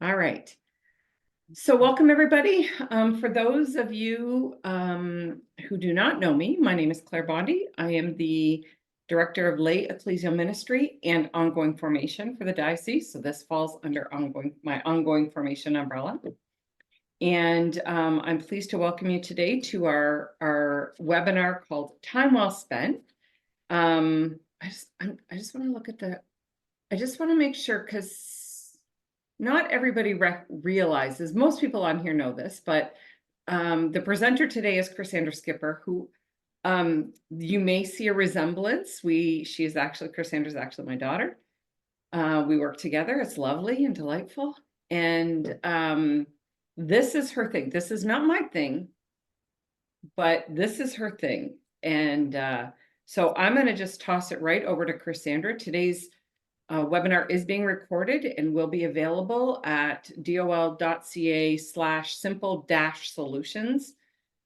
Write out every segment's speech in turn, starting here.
All right. So welcome, everybody. For those of you who do not know me, my name is Claire Bondi. I am the Director of Lay Ecclesial Ministry and Ongoing Formation for the Diocese. So this falls under my ongoing formation umbrella. And I'm pleased to welcome you today to our webinar called Time Well Spent. I just want to look at I just want to make sure, because not everybody realizes, most people on here know this, but the presenter today is Chrisandra Skipper, who you may see a resemblance. Chrisandra's actually my daughter. We work together. It's lovely and delightful. And this is her thing. This is not my thing, but this is her thing. And so I'm going to just toss it right over to Chrisandra. Today's webinar is being recorded and will be available at dol.ca/simple-solutions,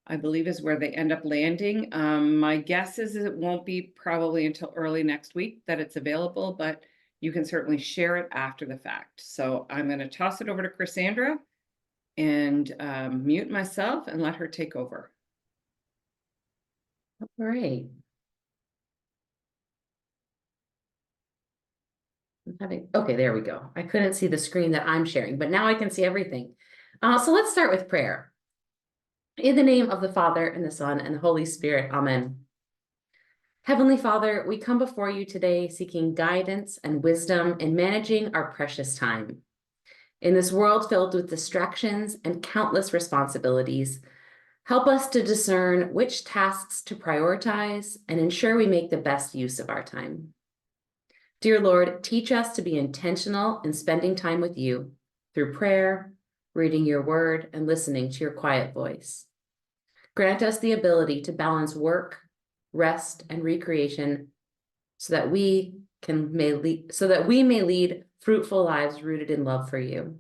I believe is where they end up landing. My guess is it won't be probably until early next week that it's available, but you can certainly share it after the fact. So I'm going to toss it over to Chrisandra and mute myself and let her take over. All right. Okay, there we go. I couldn't see the screen that I'm sharing, but now I can see everything. So let's start with prayer. In the name of the Father, and the Son, and the Holy Spirit, amen. Heavenly Father, we come before you today seeking guidance and wisdom in managing our precious time. In this world filled with distractions and countless responsibilities, help us to discern which tasks to prioritize and ensure we make the best use of our time. Dear Lord, teach us to be intentional in spending time with you through prayer, reading your word, and listening to your quiet voice. Grant us the ability to balance work, rest, and recreation so that we may lead fruitful lives rooted in love for you.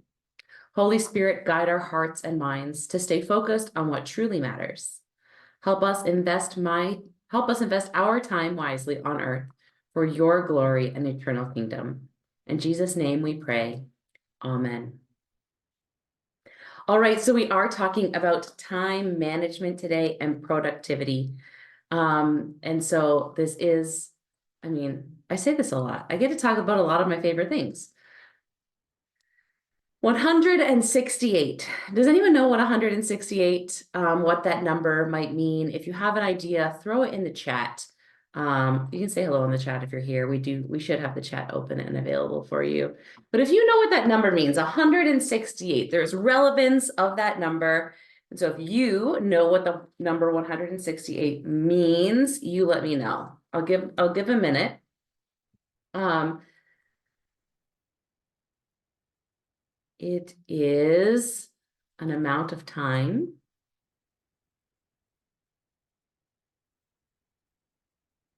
Holy Spirit, guide our hearts and minds to stay focused on what truly matters. Help us invest our time wisely on earth for your glory and eternal kingdom. In Jesus' name we pray. Amen. All right, so we are talking about time management today and productivity. And so this is, I say this a lot. I get to talk about a lot of my favorite things. 168. Does anyone know what 168, what that number might mean? If you have an idea, throw it in the chat. You can say hello in the chat if you're here. We should have the chat open and available for you. But if you know what that number means, 168, there's relevance of that number. And so if you know what the number 168 means, you let me know. I'll give a minute. It is an amount of time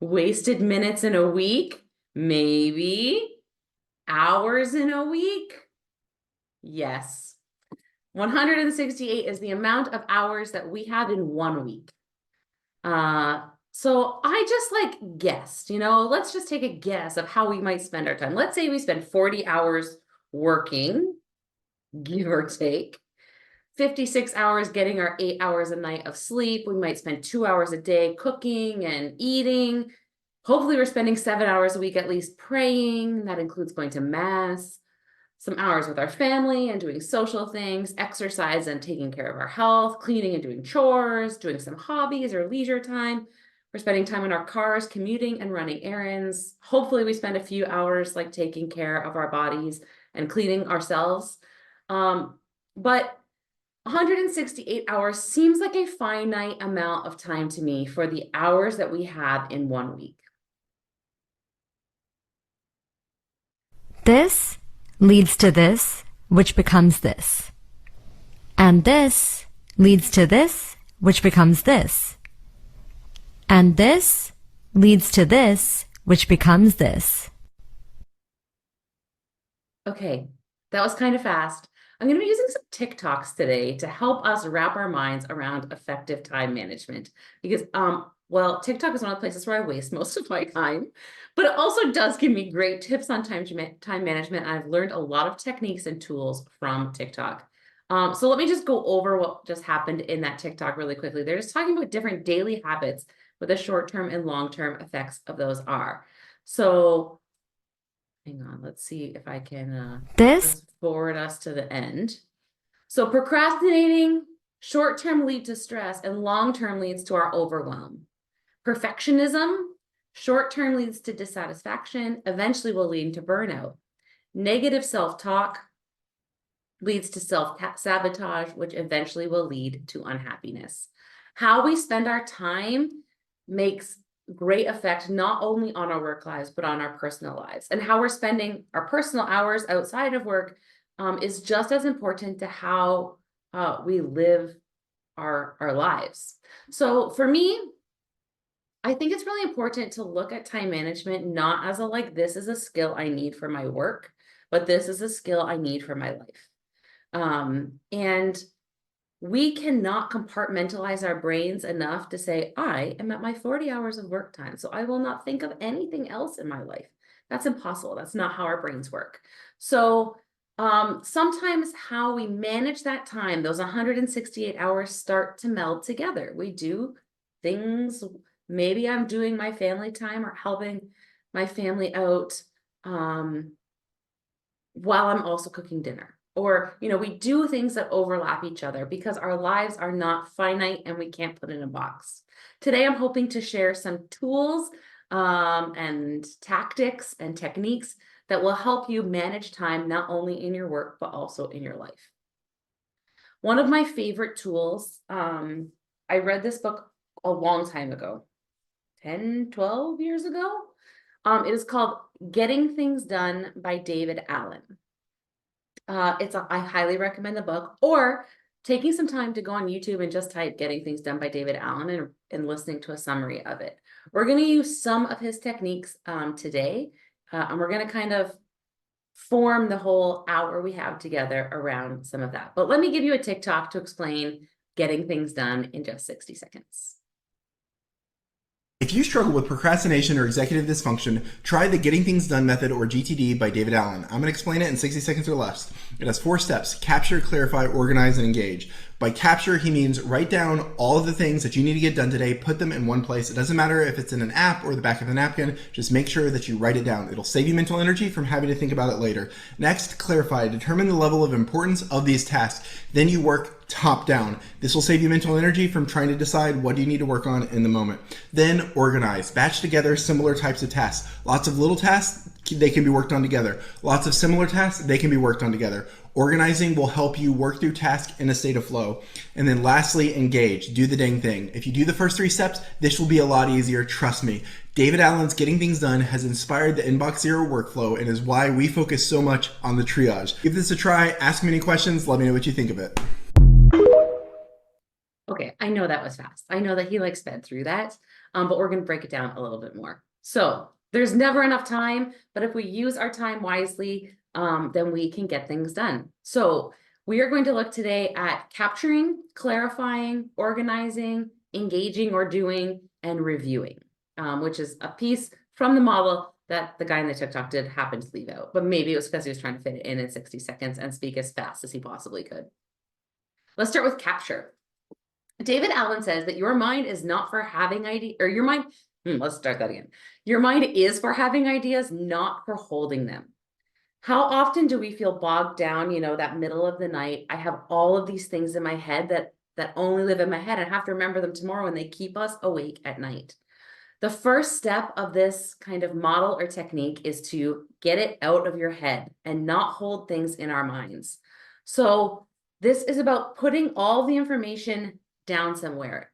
wasted minutes in a week, maybe hours in a week. Yes. 168 is the amount of hours that we have in 1 week. So I just guessed, let's just take a guess of how we might spend our time. Let's say we spend 40 hours working, give or take. 56 hours getting our 8 hours a night of sleep. We might spend 2 hours a day cooking and eating. Hopefully we're spending 7 hours a week at least praying. That includes going to mass, some hours with our family and doing social things, exercise and taking care of our health, cleaning and doing chores, doing some hobbies or leisure time. We're spending time in our cars, commuting and running errands. Hopefully we spend a few hours taking care of our bodies and cleaning ourselves. But 168 hours seems like a finite amount of time to me for the hours that we have in 1 week. This leads to this, which becomes this. And this leads to this, which becomes this. And this leads to this, which becomes this. Okay, that was kind of fast. I'm going to be using some TikToks today to help us wrap our minds around effective time management, because Well, TikTok is one of the places where I waste most of my time, but it also does give me great tips on time management. I've learned a lot of techniques and tools from TikTok. So let me just go over what just happened in that TikTok really quickly. They're just talking about different daily habits, what the short-term and long-term effects of those are. So hang on, let's see if I can This just forward us to the end. So procrastinating, short-term lead to stress and long-term leads to our overwhelm. Perfectionism, short-term leads to dissatisfaction, eventually will lead to burnout. Negative self-talk leads to self-sabotage, which eventually will lead to unhappiness. How we spend our time makes great effect not only on our work lives, but on our personal lives. And how we're spending our personal hours outside of work is just as important to how we live our lives. So for me, I think it's really important to look at time management not as a like, this is a skill I need for my work, but this is a skill I need for my life. And we cannot compartmentalize our brains enough to say, I am at my 40 hours of work time, so I will not think of anything else in my life. That's impossible. That's not how our brains work. So sometimes how we manage that time, those 168 hours start to meld together. We do things, maybe I'm doing my family time or helping my family out while I'm also cooking dinner. Or, you know, we do things that overlap each other because our lives are not finite and we can't put in a box. Today, I'm hoping to share some tools and tactics and techniques that will help you manage time not only in your work, but also in your life. One of my favorite tools, I read this book a long time ago, 10, 12 years ago. It is called Getting Things Done by David Allen. I highly recommend the book, or taking some time to go on YouTube and just type Getting Things Done by David Allen and listening to a summary of it. We're going to use some of his techniques today, and we're going to kind of form the whole hour we have together around some of that. But let me give you a TikTok to explain getting things done in just 60 seconds. If you struggle with procrastination or executive dysfunction, try the Getting Things Done method, or GTD, by David Allen. I'm going to explain it in 60 seconds or less. It has 4 steps: capture, clarify, organize, and engage. By capture, he means write down all of the things that you need to get done today, put them in one place. It doesn't matter if it's in an app or the back of a napkin, just make sure that you write it down. It'll save you mental energy from having to think about it later. Next, clarify. Determine the level of importance of these tasks. Then you work top down. This will save you mental energy from trying to decide what you need to work on in the moment. Then organize. Batch together similar types of tasks. Lots of little tasks, they can be worked on together. Lots of similar tasks, they can be worked on together. Organizing will help you work through tasks in a state of flow. And then lastly, engage. Do the dang thing. If you do the first 3 steps, this will be a lot easier, trust me. David Allen's Getting Things Done has inspired the Inbox Zero workflow and is why we focus so much on the triage. Give this a try, ask me any questions, let me know what you think of it. Okay, I know that was fast. I know that he like sped through that, but we're going to break it down a little bit more. So there's never enough time, but if we use our time wisely, then we can get things done. So we are going to look today at capturing, clarifying, organizing, engaging or doing, and reviewing, which is a piece from the model that the guy in the TikTok did happen to leave out, but maybe it was because he was trying to fit it in 60 seconds and speak as fast as he possibly could. Let's start with capture. David Allen says that your mind is not for having ideas, or your mind, let's start that again. Your mind is for having ideas, not for holding them. How often do we feel bogged down, you know, that middle of the night? I have all of these things in my head that only live in my head and have to remember them tomorrow, and they keep us awake at night. The first step of this kind of model or technique is to get it out of your head and not hold things in our minds. So this is about putting all the information down somewhere,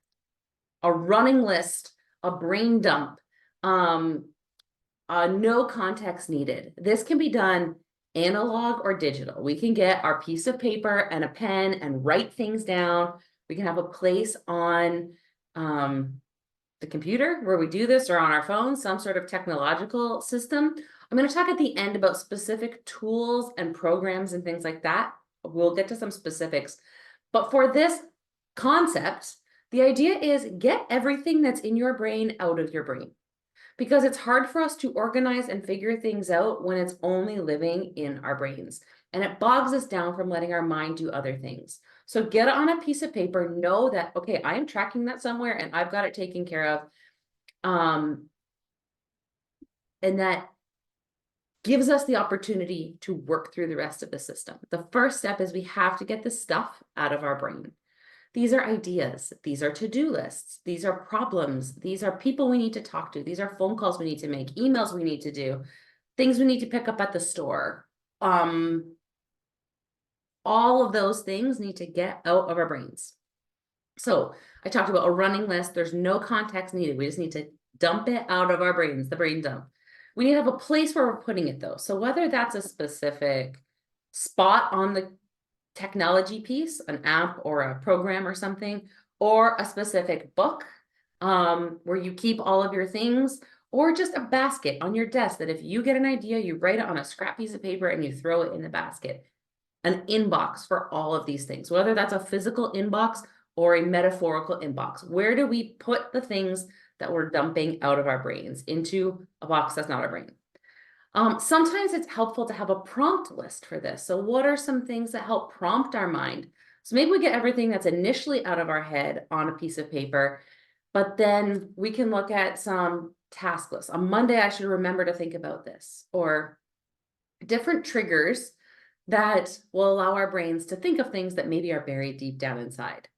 a running list, a brain dump, no context needed. This can be done analog or digital. We can get our piece of paper and a pen and write things down. We can have a place on the computer where we do this, or on our phone, some sort of technological system. I'm going to talk at the end about specific tools and programs and things like that. We'll get to some specifics. But for this concept, The idea is get everything that's in your brain out of your brain, because it's hard for us to organize and figure things out when it's only living in our brains. And it bogs us down from letting our mind do other things. So get it on a piece of paper, know that, okay, I am tracking that somewhere and I've got it taken care of. And that gives us the opportunity to work through the rest of the system. The first step is we have to get the stuff out of our brain. These are ideas, these are to-do lists, these are problems, these are people we need to talk to, these are phone calls we need to make, emails we need to do, things we need to pick up at the store. All of those things need to get out of our brains. So I talked about a running list. There's no context needed. We just need to dump it out of our brains, the brain dump. We need to have a place where we're putting it though. So whether that's a specific spot on the technology piece, an app or a program or something, or a specific book where you keep all of your things, or just a basket on your desk that if you get an idea, you write it on a scrap piece of paper and you throw it in the basket. An inbox for all of these things, whether that's a physical inbox or a metaphorical inbox. Where do we put the things that we're dumping out of our brains into a box that's not our brain? Sometimes it's helpful to have a prompt list for this. So what are some things that help prompt our mind? So maybe we get everything that's initially out of our head on a piece of paper, but then we can look at some task lists. On Monday, I should remember to think about this, or different triggers that will allow our brains to think of things that maybe are buried deep down inside.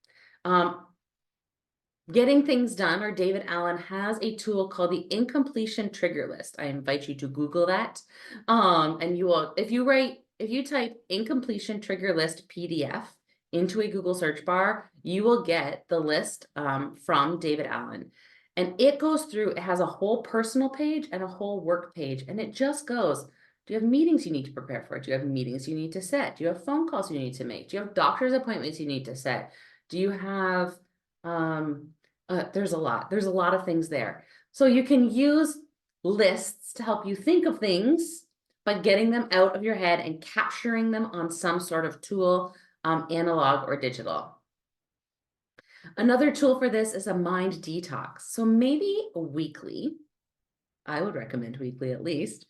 Getting things done, or David Allen has a tool called the incompletion trigger list. I invite you to Google that. And you will, if you type incompletion trigger list PDF into a Google search bar, you will get the list from David Allen. And it goes through, it has a whole personal page and a whole work page. And it just goes, do you have meetings you need to prepare for? Do you have meetings you need to set? Do you have phone calls you need to make? Do you have doctor's appointments you need to set? Do you have, there's a lot of things there. So you can use lists to help you think of things by getting them out of your head and capturing them on some sort of tool, analog or digital. Another tool for this is a mind detox. So maybe weekly, I would recommend weekly at least,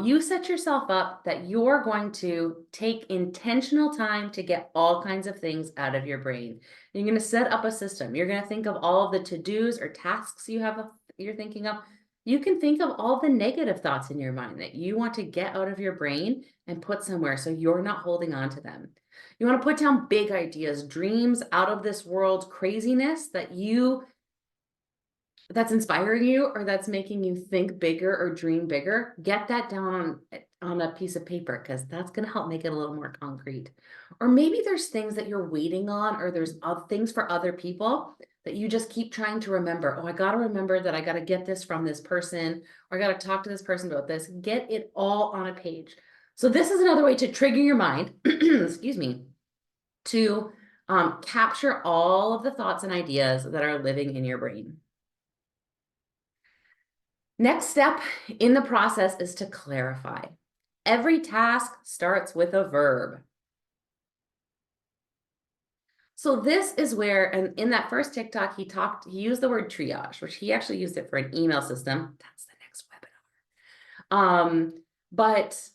you set yourself up that you're going to take intentional time to get all kinds of things out of your brain. You're going to set up a system. You're going to think of all of the to-dos or tasks you're thinking of. You can think of all the negative thoughts in your mind that you want to get out of your brain and put somewhere so you're not holding on to them. You want to put down big ideas, dreams, out of this world craziness that's inspiring you or that's making you think bigger or dream bigger. Get that down on a piece of paper, because that's going to help make it a little more concrete. Or maybe there's things that you're waiting on, or there's things for other people that you just keep trying to remember. Oh, I got to remember that I got to get this from this person, or I got to talk to this person about this. Get it all on a page. So this is another way to trigger your mind, excuse me, to capture all of the thoughts and ideas that are living in your brain. Next step in the process is to clarify. Every task starts with a verb. So this is where, and in that first TikTok, he used the word triage, which he actually used it for an email system. That's the next webinar. But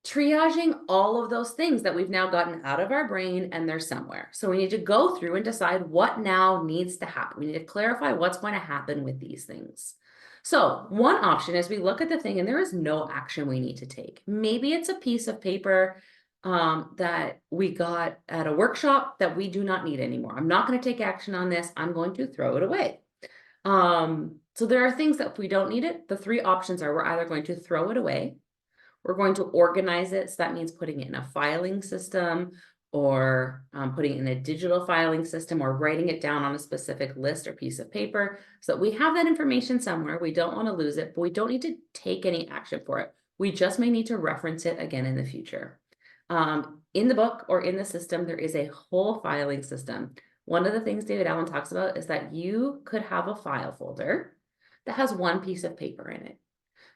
triaging all of those things that we've now gotten out of our brain, and they're somewhere. So we need to go through and decide what now needs to happen. We need to clarify what's going to happen with these things. So one option is we look at the thing and there is no action we need to take. Maybe it's a piece of paper that we got at a workshop that we do not need anymore. I'm not going to take action on this. I'm going to throw it away. So there are things that if we don't need it, the three options are we're either going to throw it away, we're going to organize it. So that means putting it in a filing system, or putting it in a digital filing system, or writing it down on a specific list or piece of paper so that we have that information somewhere. We don't want to lose it, but we don't need to take any action for it. We just may need to reference it again in the future. In the book or in the system, there is a whole filing system. One of the things David Allen talks about is that you could have a file folder that has one piece of paper in it.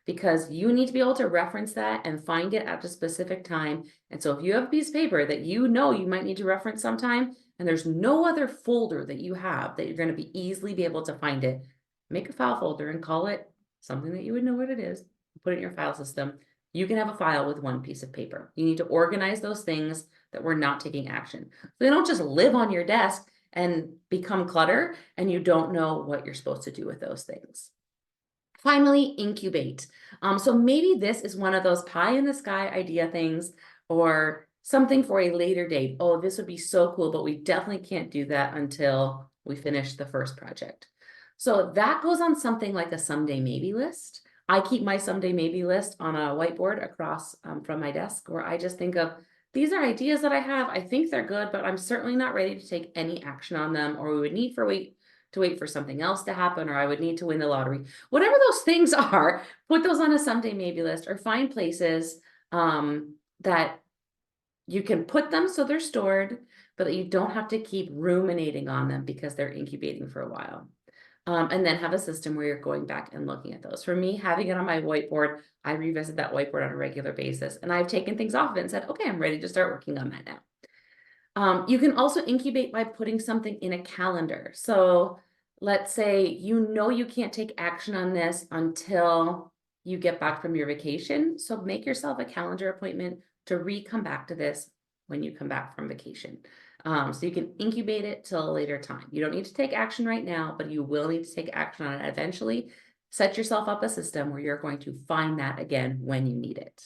because you need to be able to reference that and find it at a specific time. And so if you have a piece of paper that you know you might need to reference sometime, and there's no other folder that you have that you're going to be easily be able to find it, make a file folder and call it something that you would know what it is, put it in your file system. You can have a file with one piece of paper. You need to organize those things that we're not taking action. So they don't just live on your desk and become clutter and you don't know what you're supposed to do with those things. Finally, incubate. So maybe this is one of those pie in the sky idea things or something for a later date. Oh, this would be so cool, but we definitely can't do that until we finish the first project. So that goes on something like a someday maybe list. I keep my someday maybe list on a whiteboard across from my desk where I just think of, these are ideas that I have. I think they're good, but I'm certainly not ready to take any action on them, or we would need to wait for something else to happen, or I would need to win the lottery. Whatever those things are, put those on a someday maybe list, or find places that you can put them so they're stored, but that you don't have to keep ruminating on them because they're incubating for a while. And then have a system where you're going back and looking at those. For me, having it on my whiteboard, I revisit that whiteboard on a regular basis, and I've taken things off of it and said, okay, I'm ready to start working on that now. You can also incubate by putting something in a calendar. So let's say you know you can't take action on this until you get back from your vacation. So make yourself a calendar appointment to come back to this when you come back from vacation. So you can incubate it till a later time. You don't need to take action right now, but you will need to take action on it eventually. Set yourself up a system where you're going to find that again when you need it.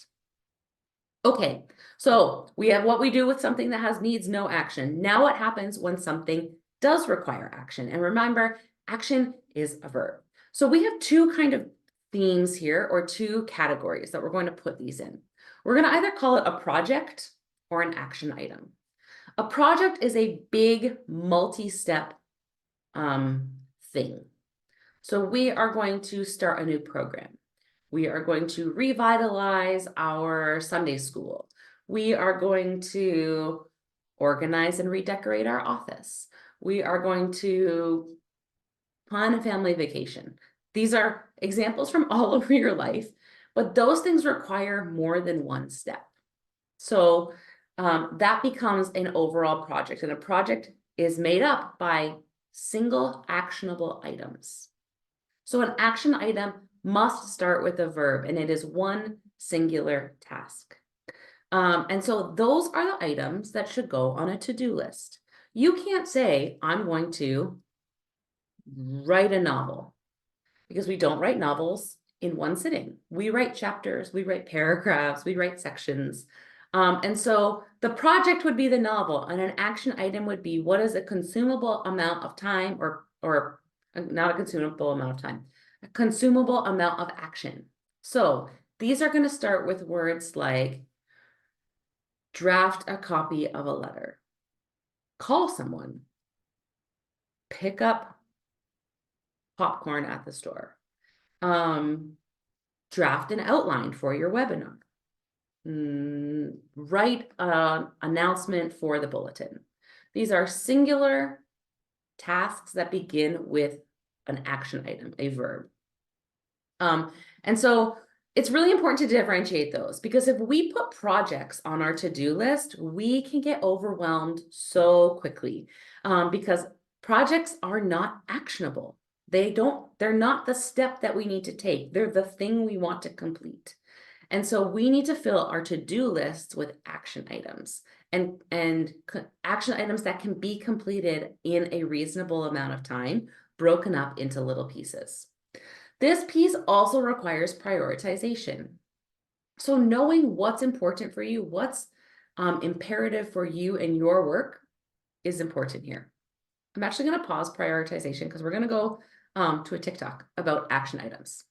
Okay, so we have what we do with something that needs no action. Now what happens when something does require action? And remember, action is a verb. So we have two kind of themes here, or two categories that we're going to put these in. We're going to either call it a project or an action item. A project is a big multi-step thing. So we are going to start a new program. We are going to revitalize our Sunday school. We are going to organize and redecorate our office. We are going to plan a family vacation. These are examples from all over your life, but those things require more than one step. So that becomes an overall project, and a project is made up by single actionable items. So an action item must start with a verb, and it is one singular task. And so those are the items that should go on a to-do list. You can't say, I'm going to write a novel, because we don't write novels in one sitting. We write chapters, we write paragraphs, we write sections. And so the project would be the novel, and an action item would be, what is a consumable amount of time, or not a consumable amount of time, a consumable amount of action. So these are going to start with words like draft a copy of a letter, call someone, pick up popcorn at the store, draft an outline for your webinar, write an announcement for the bulletin. These are singular tasks that begin with an action item, a verb. And so it's really important to differentiate those, because if we put projects on our to-do list, we can get overwhelmed so quickly, because projects are not actionable. They're not the step that we need to take. They're the thing we want to complete. And so we need to fill our to-do lists with action items and action items that can be completed in a reasonable amount of time, broken up into little pieces. This piece also requires prioritization. So knowing what's important for you, what's imperative for you and your work is important here. I'm actually going to pause prioritization because we're going to go to a TikTok about action items.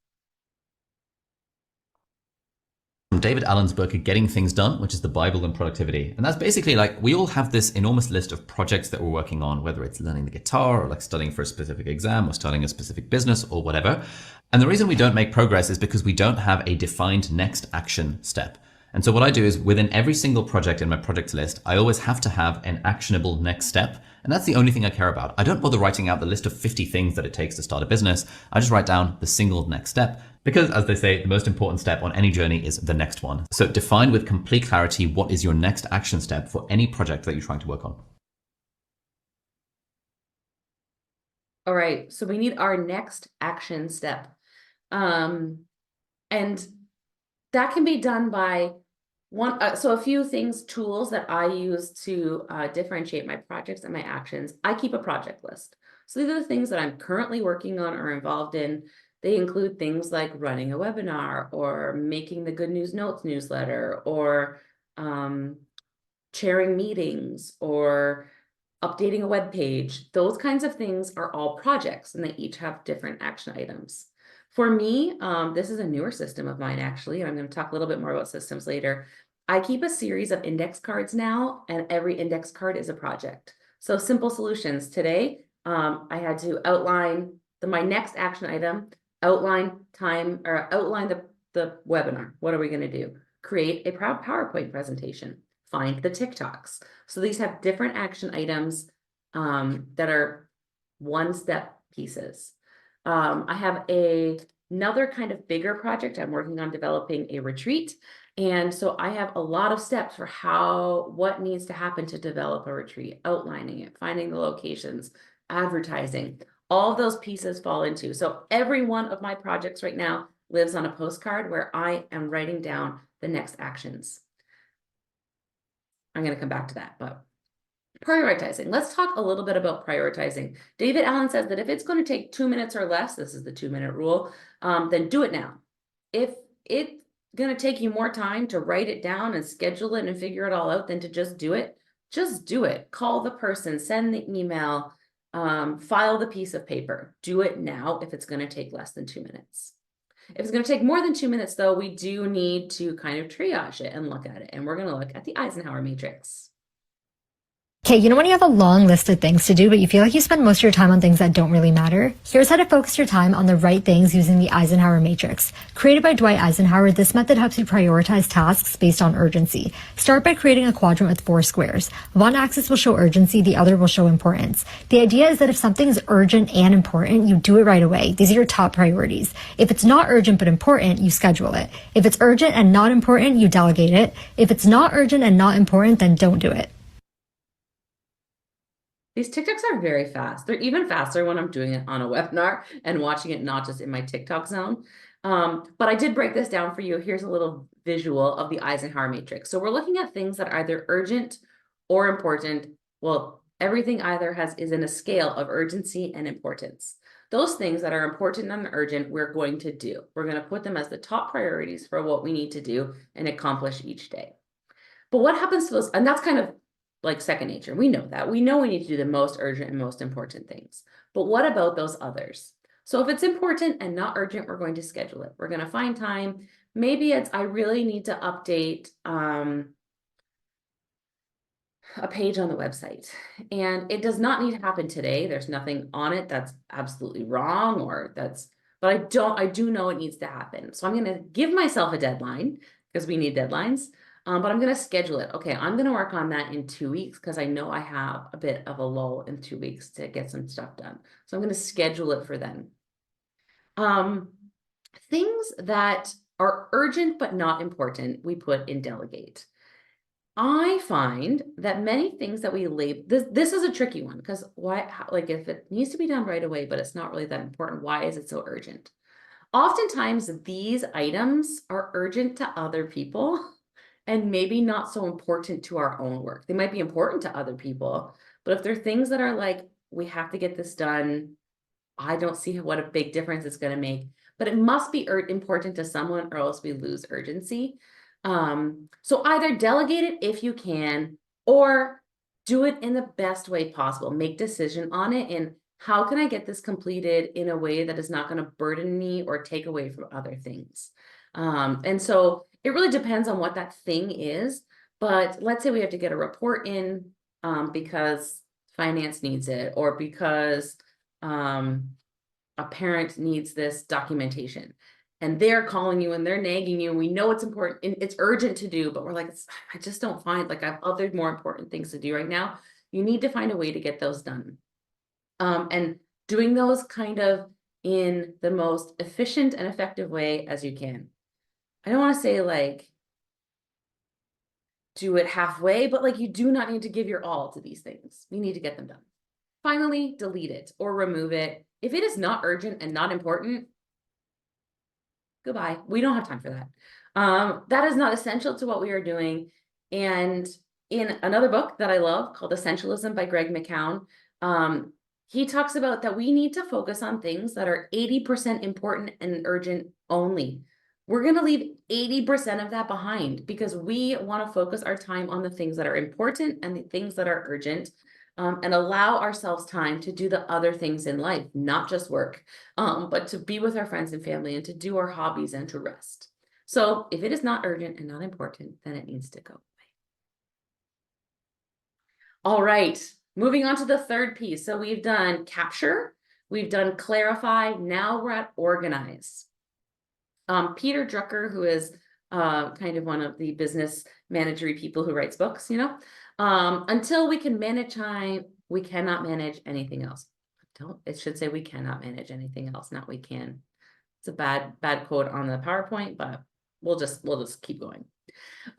From David Allen's book, Getting Things Done, which is the Bible and productivity. And that's basically like, we all have this enormous list of projects that we're working on, whether it's learning the guitar or like studying for a specific exam or starting a specific business or whatever. And the reason we don't make progress is because we don't have a defined next action step. And so what I do is, within every single project in my project list, I always have to have an actionable next step. And that's the only thing I care about. I don't bother writing out the list of 50 things that it takes to start a business. I just write down the single next step. Because, as they say, the most important step on any journey is the next one. So define with complete clarity what is your next action step for any project that you're trying to work on. All right, so we need our next action step. And that can be done by so a few things, tools that I use to differentiate my projects and my actions. I keep a project list. So these are the things that I'm currently working on or involved in. They include things like running a webinar or making the Good News Notes newsletter or chairing meetings or updating a web page. Those kinds of things are all projects and they each have different action items. For me, this is a newer system of mine, actually, and I'm going to talk a little bit more about systems later. I keep a series of index cards now, and every index card is a project. So simple solutions. Today, I had to outline my next action item, outline the webinar. What are we going to do? Create a PowerPoint presentation. Find the TikToks. So these have different action items that are one-step pieces. I have another kind of bigger project. I'm working on developing a retreat. And so I have a lot of steps for what needs to happen to develop a retreat, outlining it, finding the locations, advertising, all of those pieces fall into. So every one of my projects right now lives on a postcard where I am writing down the next actions. I'm going to come back to that, but prioritizing. Let's talk a little bit about prioritizing. David Allen says that if it's going to take 2 minutes or less, this is the 2-minute rule, then do it now. If it's going to take you more time to write it down and schedule it and figure it all out than to just do it, just do it. Call the person, send the email, file the piece of paper. Do it now if it's going to take less than 2 minutes. If it's going to take more than 2 minutes, though, we do need to kind of triage it and look at it. And we're going to look at the Eisenhower matrix. Okay, you know when you have a long list of things to do, but you feel like you spend most of your time on things that don't really matter? Here's how to focus your time on the right things using the Eisenhower matrix. Created by Dwight Eisenhower, this method helps you prioritize tasks based on urgency. Start by creating a quadrant with 4 squares. One axis will show urgency, the other will show importance. The idea is that if something is urgent and important, you do it right away. These are your top priorities. If it's not urgent but important, you schedule it. If it's urgent and not important, you delegate it. If it's not urgent and not important, then don't do it. These TikToks are very fast. They're even faster when I'm doing it on a webinar and watching it, not just in my TikTok zone. But I did break this down for you. Here's a little visual of the Eisenhower matrix. So we're looking at things that are either urgent or important. Well, everything either is in a scale of urgency and importance. Those things that are important and urgent, we're going to do. We're going to put them as the top priorities for what we need to do and accomplish each day. But what happens to those? And that's kind of like second nature. We know that. We know we need to do the most urgent and most important things. But what about those others? So if it's important and not urgent, we're going to schedule it. We're going to find time. Maybe it's, I really need to update a page on the website. And it does not need to happen today. There's nothing on it that's absolutely wrong but I do know it needs to happen. So I'm going to give myself a deadline because we need deadlines. But I'm going to schedule it. Okay, I'm going to work on that in 2 weeks because I know I have a bit of a lull in 2 weeks to get some stuff done. So I'm going to schedule it for then. Things that are urgent but not important, we put in delegate. I find that many things that we label, this is a tricky one because if it needs to be done right away, but it's not really that important, why is it so urgent? Oftentimes these items are urgent to other people and maybe not so important to our own work. They might be important to other people, but if they're things that are like, we have to get this done, I don't see what a big difference it's going to make, but it must be important to someone or else we lose urgency. So either delegate it if you can, or do it in the best way possible. Make decision on it and how can I get this completed in a way that is not going to burden me or take away from other things. And so it really depends on what that thing is, but let's say we have to get a report in because finance needs it or because a parent needs this documentation and they're calling you and they're nagging you and we know it's important and it's urgent to do, but we're like, I just don't find, like I have other more important things to do right now. You need to find a way to get those done. And doing those kind of in the most efficient and effective way as you can. I don't want to say like do it halfway, but like you do not need to give your all to these things. We need to get them done. Finally, delete it or remove it. If it is not urgent and not important, goodbye. We don't have time for that. That is not essential to what we are doing. And in another book that I love called Essentialism by Greg McKeown, he talks about that we need to focus on things that are 80% important and urgent only. We're going to leave 80% of that behind because we want to focus our time on the things that are important and the things that are urgent, and allow ourselves time to do the other things in life, not just work, but to be with our friends and family and to do our hobbies and to rest. So if it is not urgent and not important, then it needs to go away. All right, moving on to the third piece. So we've done capture, we've done clarify, now we're at organize. Peter Drucker, who is kind of one of the business managery people who writes books, you know, until we can manage time, we cannot manage anything else. It should say we cannot manage anything else, not we can. It's a bad quote on the PowerPoint, but we'll just keep going.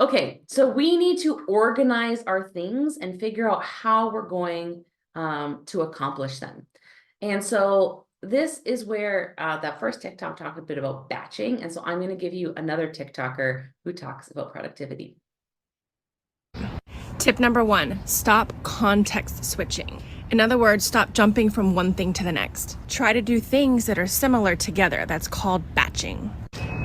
Okay, so we need to organize our things and figure out how we're going to accomplish them. And so this is where that first TikTok talked a bit about batching. And so I'm going to give you another TikToker who talks about productivity. Tip number 1, stop context switching. In other words, stop jumping from one thing to the next. Try to do things that are similar together. That's called batching.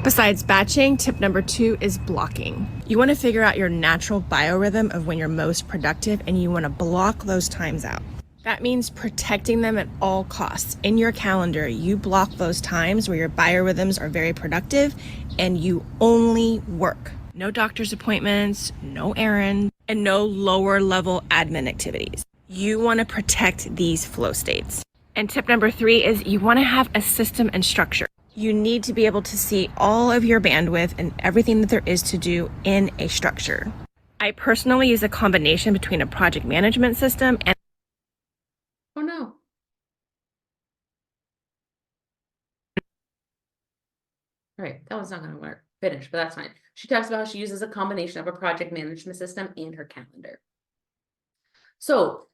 Besides batching, tip number 2 is blocking. You want to figure out your natural biorhythm of when you're most productive, and you want to block those times out. That means protecting them at all costs. In your calendar, you block those times where your biorhythms are very productive and you only work. No doctor's appointments, no errands, and no lower level admin activities. You want to protect these flow states. And tip number 3 is you want to have a system and structure. You need to be able to see all of your bandwidth and everything that there is to do in a structure. I personally use a combination between a project management system and Oh no. All right, that one's not going to work. Finish, but that's fine. She talks about how she uses a combination of a project management system and her calendar. So,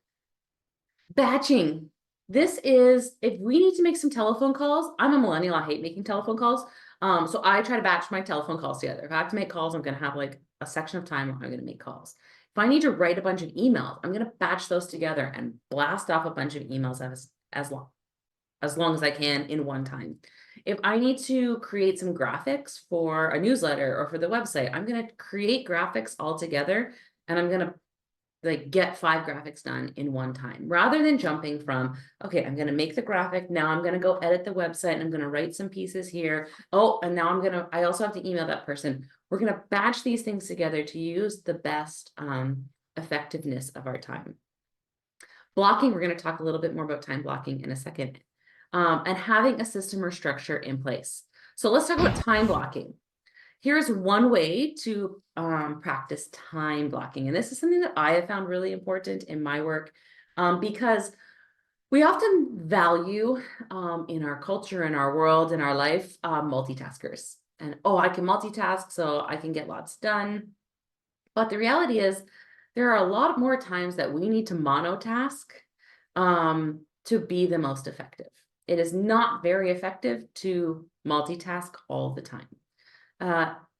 batching. This is, if we need to make some telephone calls, I'm a millennial, I hate making telephone calls. So I try to batch my telephone calls together. If I have to make calls, I'm going to have like a section of time where I'm going to make calls. If I need to write a bunch of emails, I'm going to batch those together and blast off a bunch of emails as long as I can in one time. If I need to create some graphics for a newsletter or for the website, I'm going to create graphics all together, and I'm going to like get 5 graphics done in one time, rather than jumping from, okay, I'm going to make the graphic. Now I'm going to go edit the website and I'm going to write some pieces here. Oh, and now I also have to email that person. We're going to batch these things together to use the best effectiveness of our time. Blocking, we're going to talk a little bit more about time blocking in a second, and having a system or structure in place. So let's talk about time blocking. Here's one way to practice time blocking. And this is something that I have found really important in my work, because we often value in our culture, in our world, in our life, multitaskers. And, oh, I can multitask so I can get lots done. But the reality is there are a lot more times that we need to monotask to be the most effective. It is not very effective to multitask all the time.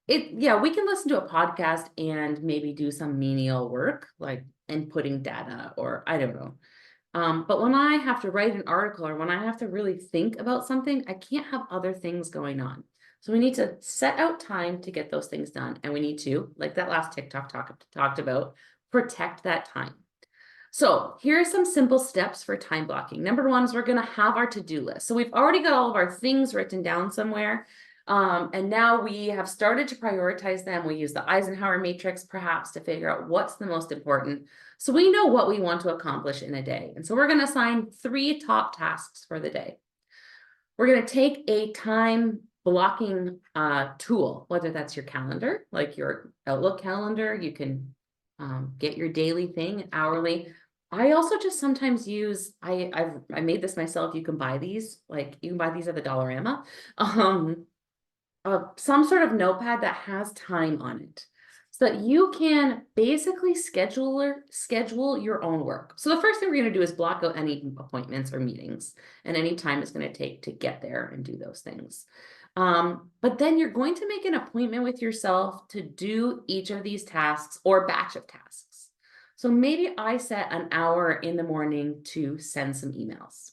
We can listen to a podcast and maybe do some menial work like inputting data, or I don't know. But when I have to write an article or when I have to really think about something, I can't have other things going on. So we need to set out time to get those things done. And we need to, like that last TikTok talked about, protect that time. So here are some simple steps for time blocking. Number 1 is we're going to have our to-do list. So we've already got all of our things written down somewhere. And now we have started to prioritize them. We use the Eisenhower matrix perhaps to figure out what's the most important. So we know what we want to accomplish in a day. And so we're going to assign 3 top tasks for the day. We're going to take a time blocking tool, whether that's your calendar, like your Outlook calendar. You can get your daily thing, hourly. I also just sometimes use, I made this myself. You can buy these, like you can buy these at the Dollarama. Some sort of notepad that has time on it, so that you can basically schedule your own work. So the first thing we're going to do is block out any appointments or meetings and any time it's going to take to get there and do those things. But then you're going to make an appointment with yourself to do each of these tasks or batch of tasks. So maybe I set an hour in the morning to send some emails,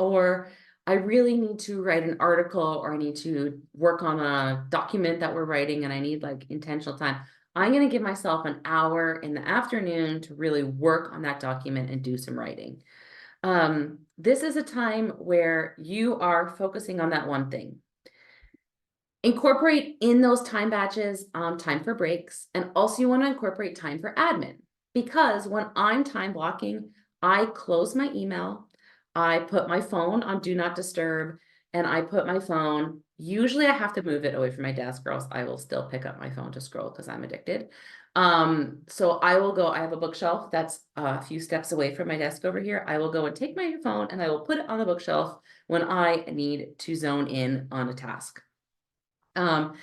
or I really need to write an article, or I need to work on a document that we're writing and I need like intentional time. I'm going to give myself an hour in the afternoon to really work on that document and do some writing. This is a time where you are focusing on that one thing. Incorporate in those time batches, time for breaks, and also you want to incorporate time for admin, because when I'm time blocking, I close my email, I put my phone on do not disturb, and I put my phone, usually I have to move it away from my desk, or else I will still pick up my phone to scroll because I'm addicted. So I will go, I have a bookshelf that's a few steps away from my desk over here. I will go and take my phone and I will put it on the bookshelf when I need to zone in on a task. And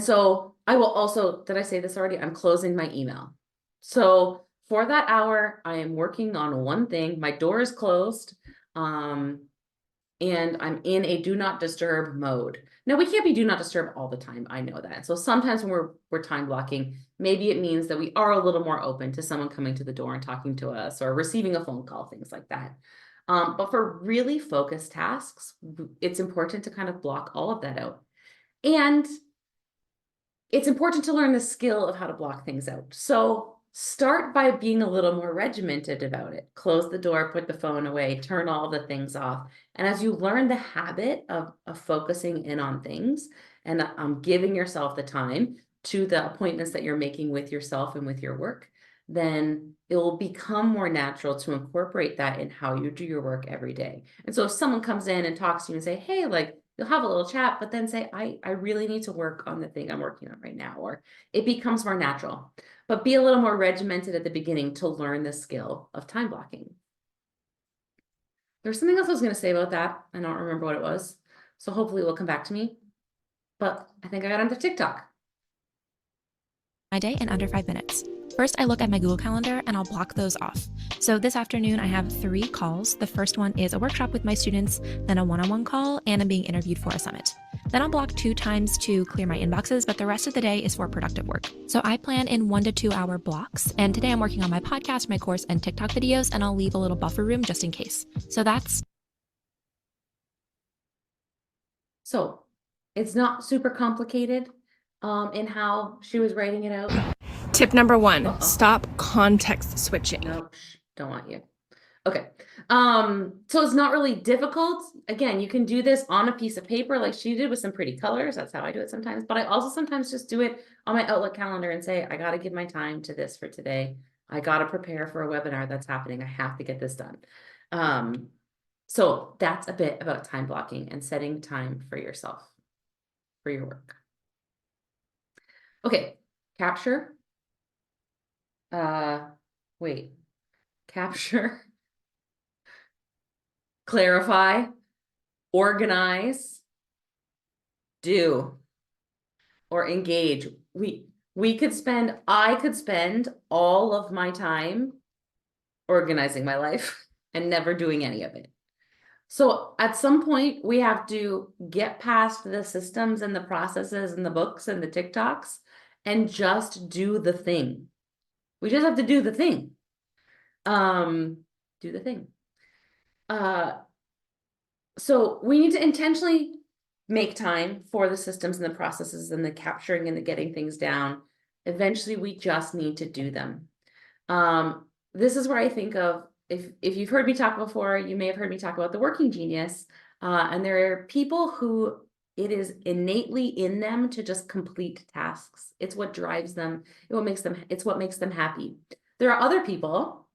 so I will also, did I say this already? I'm closing my email. So for that hour, I am working on one thing. My door is closed. And I'm in a do not disturb mode. Now we can't be do not disturb all the time. I know that. So sometimes when we're time blocking, maybe it means that we are a little more open to someone coming to the door and talking to us, or receiving a phone call, things like that. But for really focused tasks, it's important to kind of block all of that out. And it's important to learn the skill of how to block things out. So start by being a little more regimented about it. Close the door, put the phone away, turn all the things off. And as you learn the habit of focusing in on things and giving yourself the time to the appointments that you're making with yourself and with your work, then it will become more natural to incorporate that in how you do your work every day. And so if someone comes in and talks to you and say, hey, like, you'll have a little chat, but then say, I really need to work on the thing I'm working on right now, or it becomes more natural. But be a little more regimented at the beginning to learn the skill of time blocking. There's something else I was going to say about that. I don't remember what it was. So hopefully it will come back to me. But I think I got onto TikTok. My day in under 5 minutes. First, I look at my Google Calendar and I'll block those off. So this afternoon, I have 3 calls. The first one is a workshop with my students, then a one-on-one call, and I'm being interviewed for a summit. Then I'll block 2 times to clear my inboxes, but the rest of the day is for productive work. So I plan in 1 to 2 hour blocks. And today I'm working on my podcast, my course, and TikTok videos, and I'll leave a little buffer room just in case. So that's. So it's not super complicated in how she was writing it out. Tip number 1, stop context switching. No, don't want you. Okay. So it's not really difficult. Again, you can do this on a piece of paper like she did with some pretty colors. That's how I do it sometimes. But I also sometimes just do it on my Outlook calendar and say, I got to give my time to this for today. I got to prepare for a webinar that's happening. I have to get this done. So that's a bit about time blocking and setting time for yourself, for your work. Okay. Capture. Capture, clarify, organize, do, or engage. I could spend all of my time organizing my life and never doing any of it. So at some point we have to get past the systems and the processes and the books and the TikToks and just do the thing. We just have to do the thing. Do the thing. So we need to intentionally make time for the systems and the processes and the capturing and the getting things down. Eventually, we just need to do them. This is where I think of, if you've heard me talk before, you may have heard me talk about the working genius. And there are people who it is innately in them to just complete tasks. It's what drives them. It's what makes them happy. There are other people,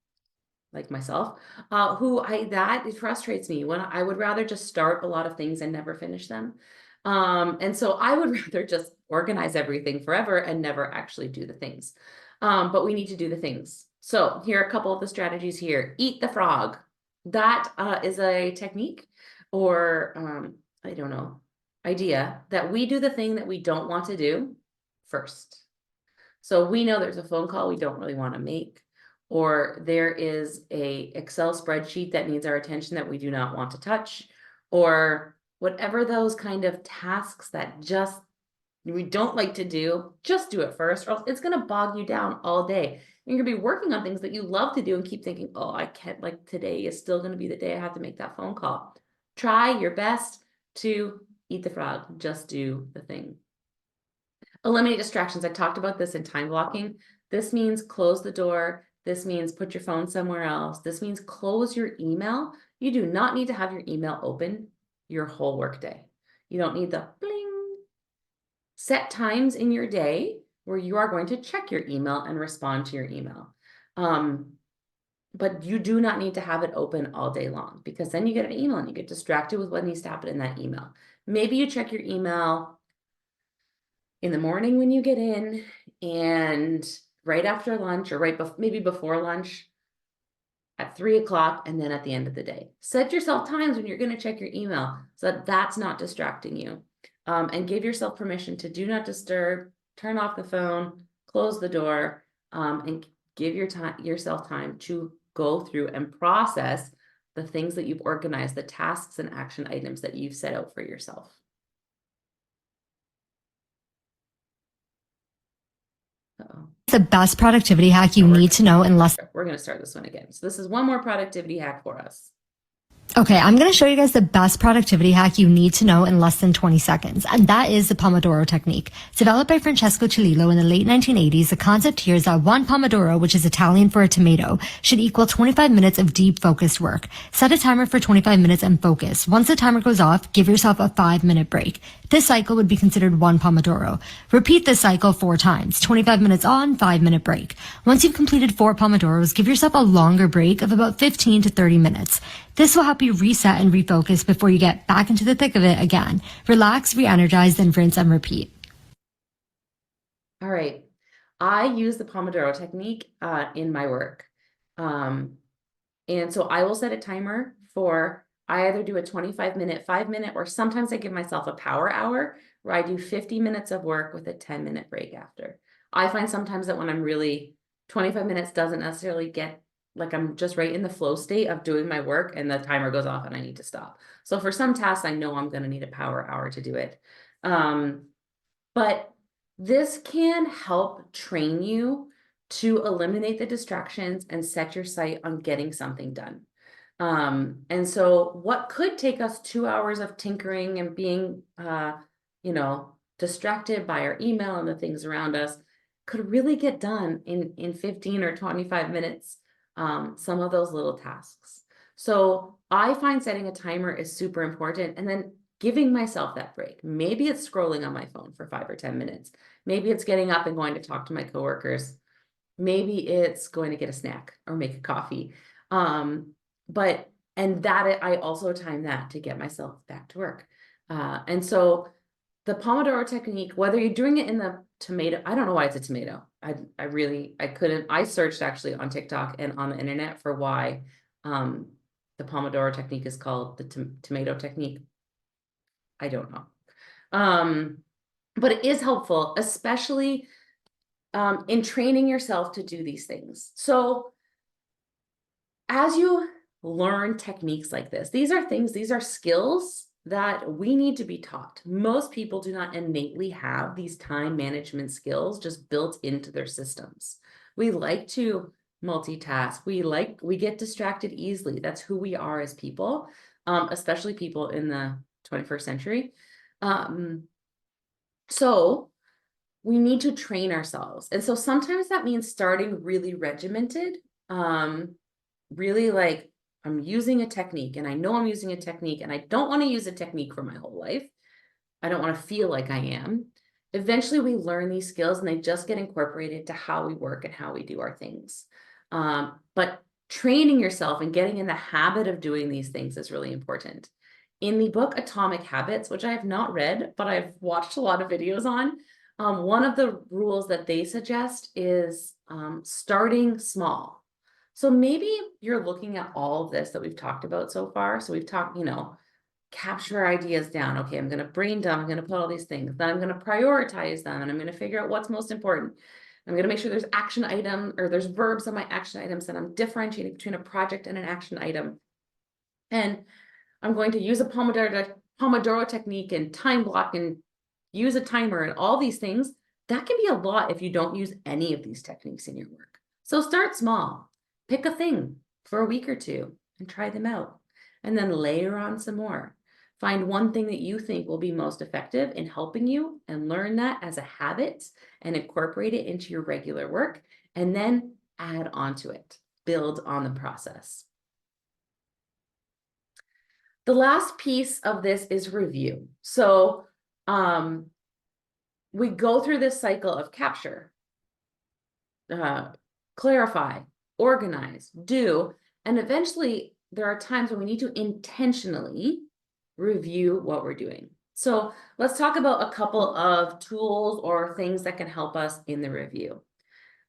like myself, it frustrates me when I would rather just start a lot of things and never finish them. And so I would rather just organize everything forever and never actually do the things. But we need to do the things. So here are a couple of the strategies here. Eat the frog. That is a technique or I don't know, idea that we do the thing that we don't want to do first. So we know there's a phone call we don't really want to make, or there is a Excel spreadsheet that needs our attention that we do not want to touch, or whatever those kind of tasks that just we don't like to do, just do it first, or else it's going to bog you down all day. You're going to be working on things that you love to do and keep thinking, oh, I can't, like today is still going to be the day I have to make that phone call. Try your best to eat the frog, just do the thing. Eliminate distractions. I talked about this in time blocking. This means close the door. This means put your phone somewhere else. This means close your email. You do not need to have your email open your whole workday. You don't need the bling. Set times in your day where you are going to check your email and respond to your email. But you do not need to have it open all day long, because then you get an email and you get distracted with what needs to happen in that email. Maybe you check your email in the morning when you get in, and right after lunch, or maybe before lunch at 3 o'clock, and then at the end of the day. Set yourself times when you're going to check your email so that that's not distracting you. And give yourself permission to do not disturb, turn off the phone, close the door, and give yourself time to go through and process the things that you've organized, the tasks and action items that you've set out for yourself. Uh-oh. The best productivity hack you need to know in less. We're going to start this one again. So this is one more productivity hack for us. Okay, I'm going to show you guys the best productivity hack you need to know in less than 20 seconds, and that is the Pomodoro technique. Developed by Francesco Cilillo in the late 1980s, the concept here is that one Pomodoro, which is Italian for a tomato, should equal 25 minutes of deep focused work. Set a timer for 25 minutes and focus. Once the timer goes off, give yourself a 5-minute break. This cycle would be considered one Pomodoro. Repeat this cycle 4 times, 25 minutes on, 5-minute break. Once you've completed 4 Pomodoros, give yourself a longer break of about 15 to 30 minutes. This will help you reset and refocus before you get back into the thick of it again. Relax, re-energize, then rinse and repeat. All right. I use the Pomodoro technique in my work. And so I will set a timer for, I either do a 25-minute, 5-minute, or sometimes I give myself a power hour where I do 50 minutes of work with a 10-minute break after. I find sometimes that when I'm really, 25 minutes doesn't necessarily get, like I'm just right in the flow state of doing my work and the timer goes off and I need to stop. So for some tasks, I know I'm going to need a power hour to do it. But this can help train you to eliminate the distractions and set your sight on getting something done. And so what could take us 2 hours of tinkering and being, distracted by our email and the things around us could really get done in 15 or 25 minutes. Some of those little tasks. So I find setting a timer is super important, and then giving myself that break. Maybe it's scrolling on my phone for 5 or 10 minutes. Maybe it's getting up and going to talk to my coworkers. Maybe it's going to get a snack or make a coffee. I also time that to get myself back to work. And so the Pomodoro technique, whether you're doing it in the tomato, I don't know why it's a tomato. I searched actually on TikTok and on the internet for why the Pomodoro technique is called the tomato technique. I don't know. But it is helpful, especially in training yourself to do these things. So as you learn techniques like this, these are skills that we need to be taught. Most people do not innately have these time management skills just built into their systems. We like to multitask. We get distracted easily. That's who we are as people, especially people in the 21st century. So we need to train ourselves. And so sometimes that means starting really regimented, really like, I'm using a technique and I know I'm using a technique and I don't want to use a technique for my whole life. I don't want to feel like I am. Eventually we learn these skills and they just get incorporated to how we work and how we do our things. But training yourself and getting in the habit of doing these things is really important. In the book Atomic Habits, which I have not read, but I've watched a lot of videos on, one of the rules that they suggest is starting small. So maybe you're looking at all of this that we've talked about so far. So we've talked, capture ideas down. Okay, I'm going to brain dump. I'm going to put all these things. Then I'm going to prioritize them, and I'm going to figure out what's most important. I'm going to make sure there's action item or there's verbs on my action items, and I'm differentiating between a project and an action item. And I'm going to use a Pomodoro technique and time block and use a timer and all these things. That can be a lot if you don't use any of these techniques in your work. So start small. Pick a thing for a week or two and try them out, and then layer on some more. Find one thing that you think will be most effective in helping you and learn that as a habit and incorporate it into your regular work, and then add on to it. Build on the process. The last piece of this is review. So we go through this cycle of capture, clarify, organize, do, and eventually there are times when we need to intentionally review what we're doing. So let's talk about a couple of tools or things that can help us in the review.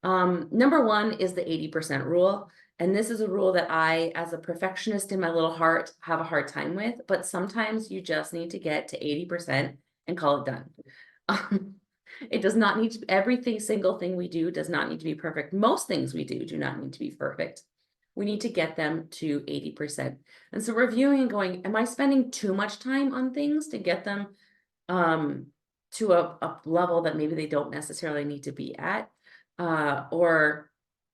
Number one is the 80% rule. And this is a rule that I, as a perfectionist in my little heart, have a hard time with, but sometimes you just need to get to 80% and call it done. It does not need to, single thing we do does not need to be perfect. Most things we do not need to be perfect. We need to get them to 80%. And so reviewing and going, am I spending too much time on things to get them to a level that maybe they don't necessarily need to be at? Or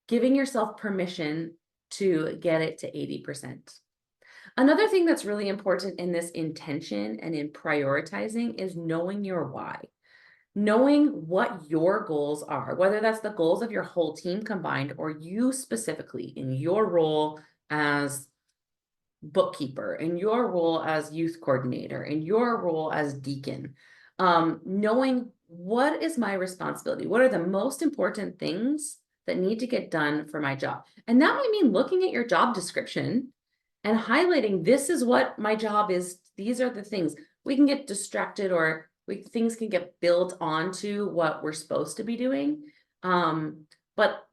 giving yourself permission to get it to 80%. Another thing that's really important in this intention and in prioritizing is knowing your why. Knowing what your goals are, whether that's the goals of your whole team combined or you specifically in your role as bookkeeper, in your role as youth coordinator, in your role as deacon, knowing what is my responsibility, what are the most important things that need to get done for my job. And that might mean looking at your job description and highlighting, this is what my job is. These are the things. We can get distracted or things can get built onto what we're supposed to be doing. But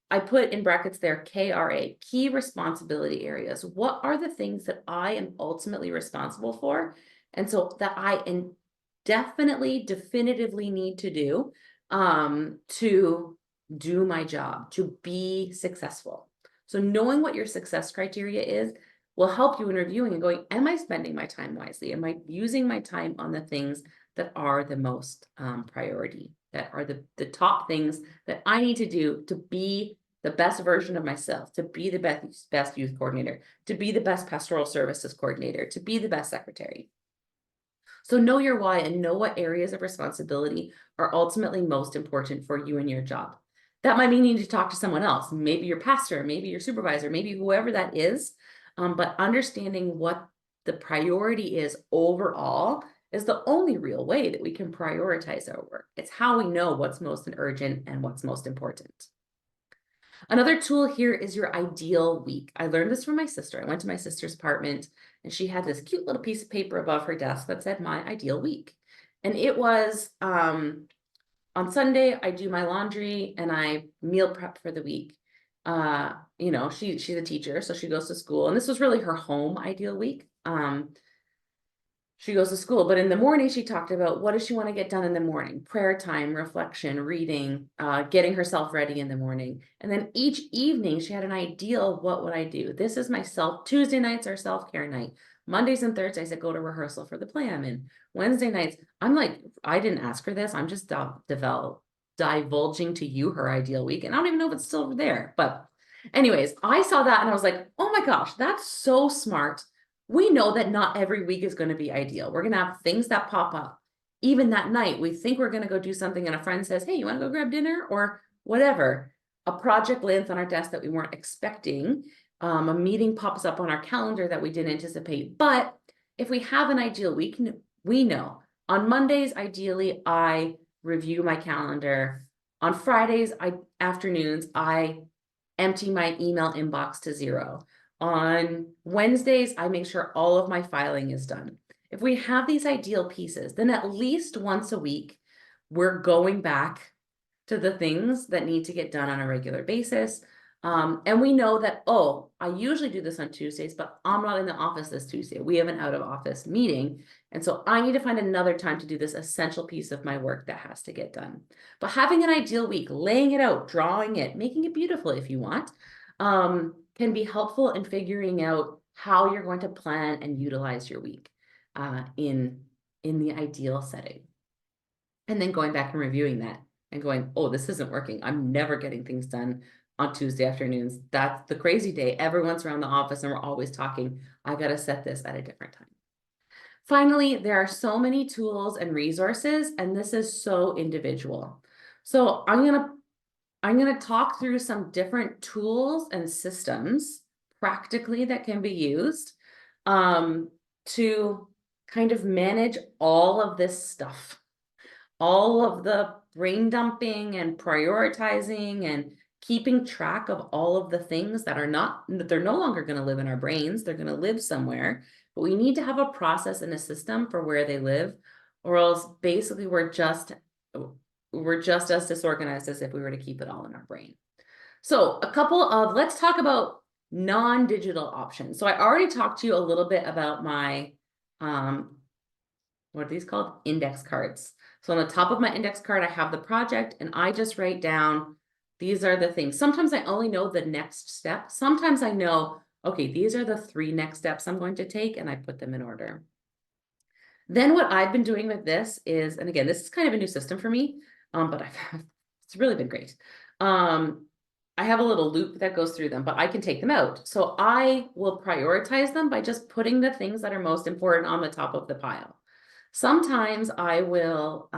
I put in brackets there, KRA, key responsibility areas. What are the things that I am ultimately responsible for? And so that I definitively need to do to do my job, to be successful. So knowing what your success criteria is will help you in reviewing and going, am I spending my time wisely? Am I using my time on the things that are the most priority, that are the top things that I need to do to be the best version of myself, to be the best youth coordinator, to be the best pastoral services coordinator, to be the best secretary. So know your why and know what areas of responsibility are ultimately most important for you and your job. That might mean you need to talk to someone else, maybe your pastor, maybe your supervisor, maybe whoever that is. But understanding what the priority is overall is the only real way that we can prioritize our work. It's how we know what's most urgent and what's most important. Another tool here is your ideal week. I learned this from my sister. I went to my sister's apartment and she had this cute little piece of paper above her desk that said my ideal week. And it was on Sunday, I do my laundry and I meal prep for the week. She's a teacher, so she goes to school, and this was really her home ideal week. She goes to school, but in the morning she talked about what does she want to get done in the morning, prayer time, reflection, reading, getting herself ready in the morning. And then each evening she had an ideal, what would I do? This is my Tuesday nights are self-care night. Mondays and Thursdays I go to rehearsal for the play I'm in. Wednesday nights, I'm like, I didn't ask her this. I'm just divulging to you her ideal week. And I don't even know if it's still there. But anyways, I saw that and I was like, oh my gosh, that's so smart. We know that not every week is going to be ideal. We're going to have things that pop up. Even that night, we think we're going to go do something and a friend says, hey, you want to go grab dinner or whatever. A project lands on our desk that we weren't expecting. A meeting pops up on our calendar that we didn't anticipate. But if we have an ideal week, we know. On Mondays, ideally, I review my calendar. On Fridays, afternoons, I empty my email inbox to 0. On Wednesdays, I make sure all of my filing is done. If we have these ideal pieces, then at least once a week, we're going back to the things that need to get done on a regular basis. And we know that, oh, I usually do this on Tuesdays, but I'm not in the office this Tuesday. We have an out of office meeting. And so I need to find another time to do this essential piece of my work that has to get done. But having an ideal week, laying it out, drawing it, making it beautiful if you want, can be helpful in figuring out how you're going to plan and utilize your week in the ideal setting. And then going back and reviewing that and going, oh, this isn't working. I'm never getting things done on Tuesday afternoons. That's the crazy day. Everyone's around the office and we're always talking. I got to set this at a different time. Finally, there are so many tools and resources, and this is so individual. So I'm gonna talk through some different tools and systems practically that can be used to kind of manage all of this stuff, all of the brain dumping and prioritizing and keeping track of all of the things that they're no longer going to live in our brains. They're going to live somewhere, but we need to have a process and a system for where they live, or else basically we're just as disorganized as if we were to keep it all in our brain. So let's talk about non-digital options. So I already talked to you a little bit about my, what are these called? Index cards. So on the top of my index card, I have the project and I just write down, these are the things. Sometimes I only know the next step. Sometimes I know, okay, these are the 3 next steps I'm going to take, and I put them in order. Then what I've been doing with this is, and again, this is kind of a new system for me, but it's really been great. I have a little loop that goes through them, but I can take them out. So I will prioritize them by just putting the things that are most important on the top of the pile. Sometimes I will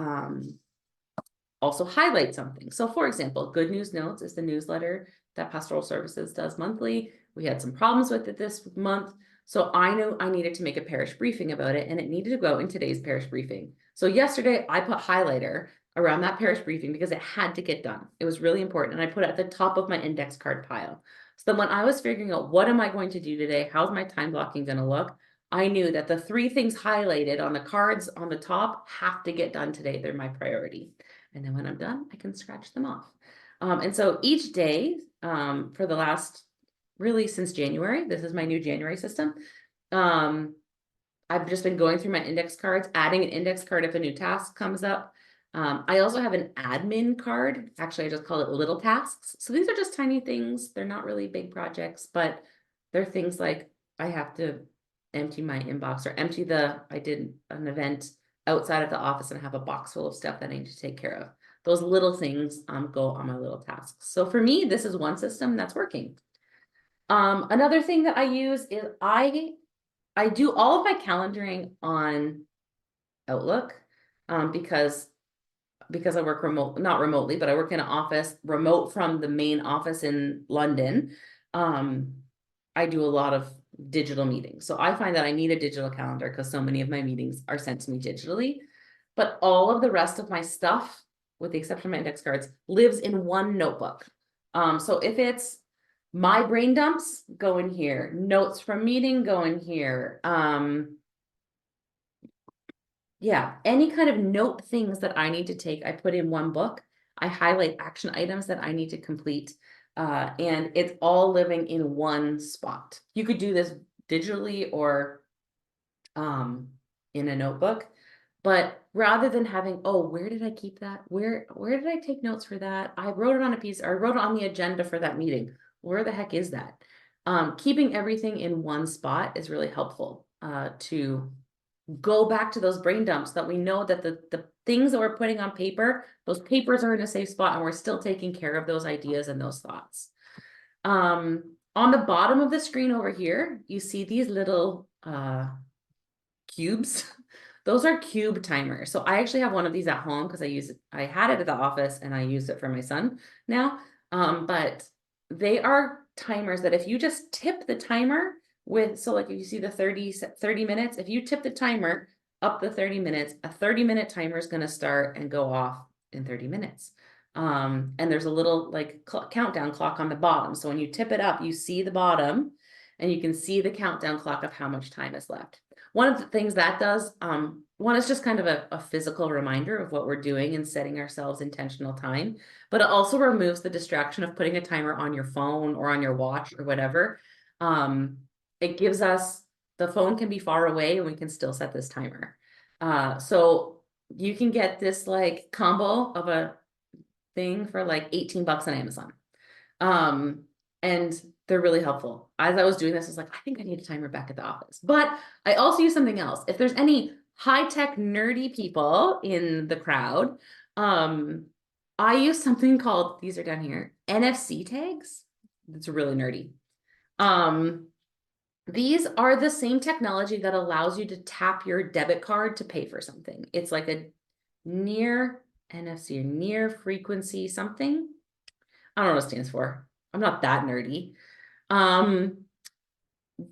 also highlight something. So for example, Good News Notes is the newsletter that Pastoral Services does monthly. We had some problems with it this month. So I knew I needed to make a parish briefing about it, and it needed to go in today's parish briefing. So yesterday I put highlighter around that parish briefing because it had to get done. It was really important. And I put it at the top of my index card pile. So then when I was figuring out what am I going to do today, how's my time blocking going to look, I knew that the 3 things highlighted on the cards on the top have to get done today. They're my priority. And then when I'm done, I can scratch them off. And so each day for the last, really since January, this is my new January system. I've just been going through my index cards, adding an index card if a new task comes up. I also have an admin card. Actually, I just call it little tasks. So these are just tiny things. They're not really big projects, but they're things like I have to empty my inbox or I did an event outside of the office and I have a box full of stuff that I need to take care of. Those little things go on my little tasks. So for me, this is one system that's working. Another thing that I use is I do all of my calendaring on Outlook because I work not remotely, but I work in an office remote from the main office in London. I do a lot of digital meetings. So I find that I need a digital calendar because so many of my meetings are sent to me digitally, but all of the rest of my stuff, with the exception of my index cards, lives in one notebook. So if it's my brain dumps, go in here, notes from meeting, go in here. Yeah, any kind of note things that I need to take, I put in one book. I highlight action items that I need to complete. And it's all living in one spot. You could do this digitally or in a notebook, but rather than having, oh, where did I keep that? Where did I take notes for that? I wrote it on a piece, or I wrote it on the agenda for that meeting. Where the heck is that? Keeping everything in one spot is really helpful to go back to those brain dumps, that we know that the things that we're putting on paper, those papers are in a safe spot and we're still taking care of those ideas and those thoughts. On the bottom of the screen over here, you see these little cubes. Those are cube timers. So I actually have one of these at home because I had it at the office and I use it for my son now. But they are timers that if you just tip the timer so like if you see the 30 minutes, if you tip the timer up the 30 minutes, a 30-minute timer is going to start and go off in 30 minutes. And there's a little like countdown clock on the bottom. So when you tip it up, you see the bottom and you can see the countdown clock of how much time is left. One of the things that does one is just kind of a physical reminder of what we're doing and setting ourselves intentional time, but it also removes the distraction of putting a timer on your phone or on your watch or whatever. It gives us, the phone can be far away and we can still set this timer. So you can get this like combo of a thing for like 18 bucks on Amazon. And they're really helpful. As I was doing this, I was like, I think I need a timer back at the office. But I also use something else. If there's any high-tech nerdy people in the crowd, I use something called, these are down here, NFC tags. It's really nerdy. These are the same technology that allows you to tap your debit card to pay for something. It's like a near NFC, or near frequency something. I don't know what it stands for. I'm not that nerdy.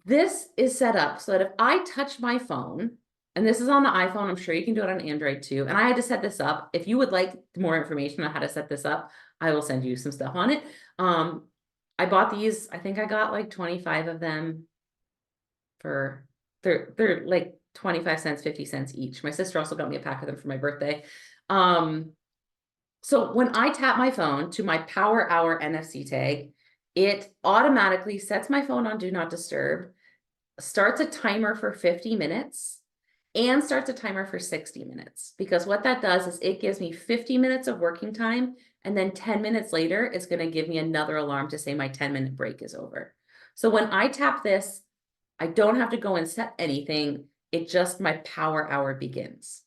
This is set up so that if I touch my phone, and this is on the iPhone, I'm sure you can do it on Android too. And I had to set this up. If you would like more information on how to set this up, I will send you some stuff on it. I bought these, I think I got like 25 of them for, they're like 25 cents, 50 cents each. My sister also got me a pack of them for my birthday. So when I tap my phone to my Power Hour NFC tag, it automatically sets my phone on Do Not Disturb, starts a timer for 50 minutes, and starts a timer for 60 minutes. Because what that does is it gives me 50 minutes of working time, and then 10 minutes later, it's going to give me another alarm to say my 10-minute break is over. So when I tap this, I don't have to go and set anything. It just, my Power Hour begins.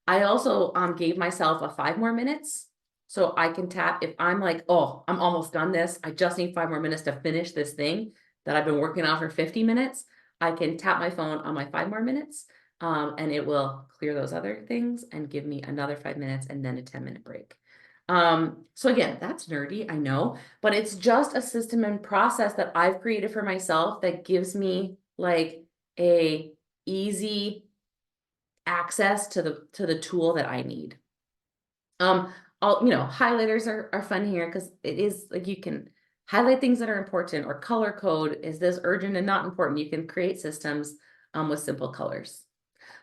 I also gave myself a 5 more minutes. So I can tap if I'm like, oh, I'm almost done this. I just need 5 more minutes to finish this thing that I've been working on for 50 minutes. I can tap my phone on my 5 more minutes and it will clear those other things and give me another 5 minutes and then a 10-minute break. So again, that's nerdy, I know, but it's just a system and process that I've created for myself that gives me like a easy access to the tool that I need. Highlighters are fun here because it is like you can highlight things that are important, or color code. Is this urgent and not important? You can create systems with simple colors.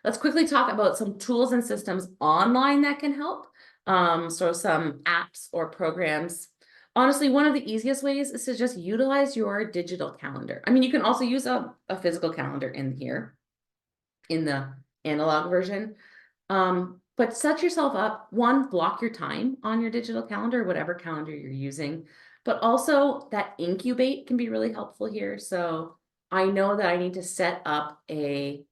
Let's quickly talk about some tools and systems online that can help. So some apps or programs. Honestly, one of the easiest ways is to just utilize your digital calendar. I mean, you can also use a physical calendar in here, in the analog version. But set yourself up, one, block your time on your digital calendar, whatever calendar you're using, but also that incubate can be really helpful here. So I know that I need to set up a,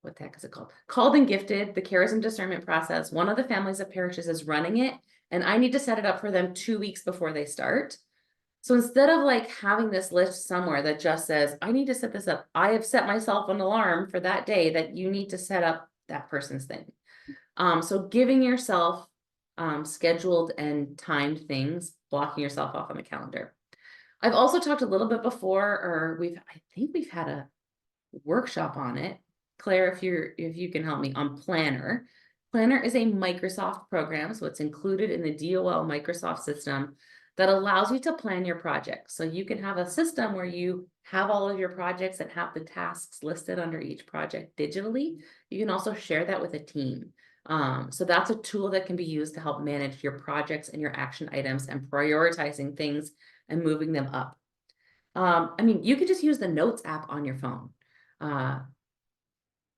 what the heck is it called? Called and Gifted, the Charism Discernment Process. One of the families of parishes is running it, and I need to set it up for them 2 weeks before they start. So instead of like having this list somewhere that just says, I need to set this up, I have set myself an alarm for that day that you need to set up that person's thing. So giving yourself scheduled and timed things, blocking yourself off on the calendar. I've also talked a little bit before, or I think we've had a workshop on it. Claire, if you can help me, on Planner. Planner is a Microsoft program, so it's included in the DOL Microsoft system that allows you to plan your projects. So you can have a system where you have all of your projects and have the tasks listed under each project digitally. You can also share that with a team. So that's a tool that can be used to help manage your projects and your action items and prioritizing things and moving them up. I mean, you could just use the Notes app on your phone.